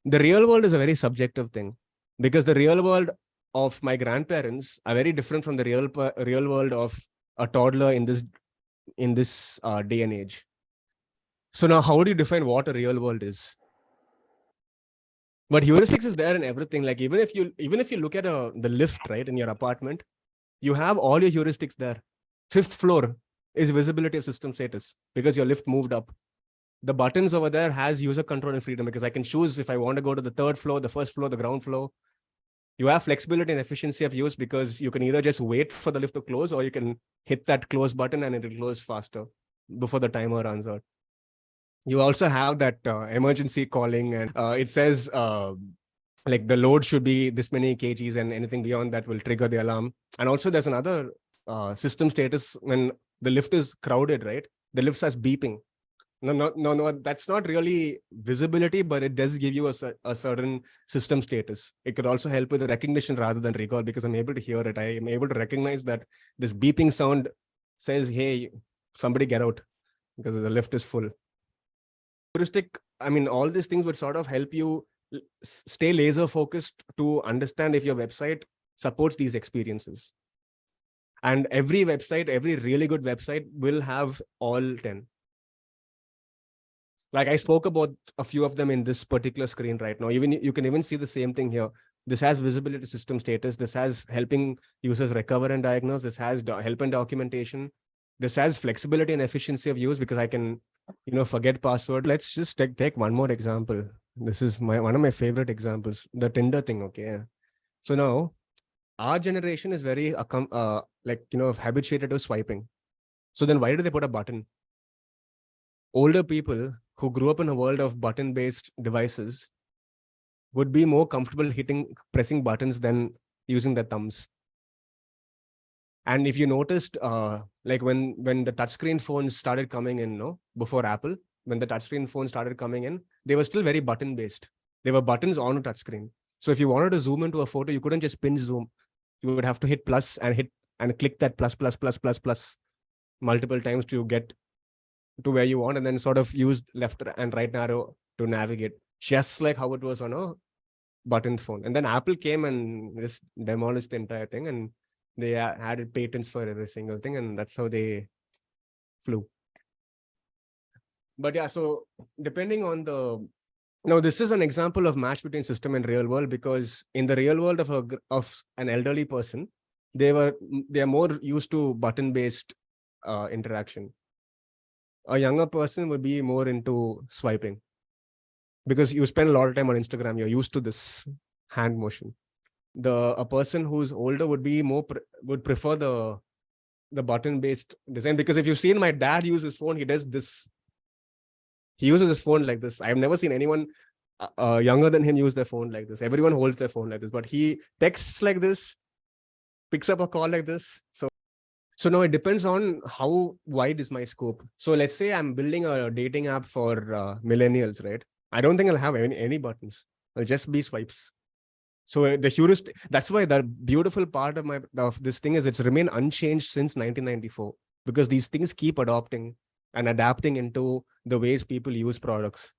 The real world is a very subjective thing, because the real world of my grandparents are very different from the real world of a toddler in this day and age. So now, how do you define what a real world is? But heuristics is there in everything. Like even if you look at the lift, right, in your apartment, you have all your heuristics there. 5th floor is visibility of system status because your lift moved up. The buttons over there has user control and freedom because I can choose if I want to go to the 3rd floor, the 1st floor, the ground floor. You have flexibility and efficiency of use because you can either just wait for the lift to close or you can hit that close button and it will close faster before the timer runs out. You also have that emergency calling, and it says like the load should be this many kgs and anything beyond that will trigger the alarm. And also there's another system status when the lift is crowded, right? The lift starts beeping. No, that's not really visibility, but it does give you a certain system status. It could also help with the recognition rather than recall because I'm able to hear it. I am able to recognize that this beeping sound says, hey, somebody get out because the lift is full. Heuristic, I mean, all these things would sort of help you stay laser focused to understand if your website supports these experiences. And every website, every really good website will have all 10. Like I spoke about a few of them in this particular screen right now. Even you can even see the same thing here. This has visibility system status. This has helping users recover and diagnose. This has help and documentation. This has flexibility and efficiency of use because I can, forget password. Let's just take one more example. This is one of my favorite examples, the Tinder thing. Okay. So now our generation is very habituated to swiping. So then why do they put a button? Older people who grew up in a world of button-based devices would be more comfortable pressing buttons than using their thumbs. And if you noticed, like when the touchscreen phones started coming in, before Apple, when the touchscreen phones started coming in, they were still very button-based. They were buttons on a touchscreen. So if you wanted to zoom into a photo, you couldn't just pinch zoom. You would have to hit plus and click that plus multiple times to get to where you want, and then sort of use left and right arrow to navigate, just like how it was on a button phone. And then Apple came and just demolished the entire thing, and they added patents for every single thing, and that's how they flew. But yeah, so depending on now this is an example of match between system and real world, because in the real world of an elderly person, they are more used to button-based interaction. A younger person would be more into swiping because you spend a lot of time on Instagram. You're used to this hand motion. A person who's older would be would prefer the button-based design, because if you've seen my dad use his phone, he does this. He uses his phone like this. I've never seen anyone younger than him use their phone like this. Everyone holds their phone like this, but he texts like this, picks up a call like this. So now it depends on how wide is my scope. So let's say I'm building a dating app for millennials, right? I don't think I'll have any buttons. It'll just be swipes. So the heuristic, that's why the beautiful part of this thing is it's remained unchanged since 1994, because these things keep adopting and adapting into the ways people use products.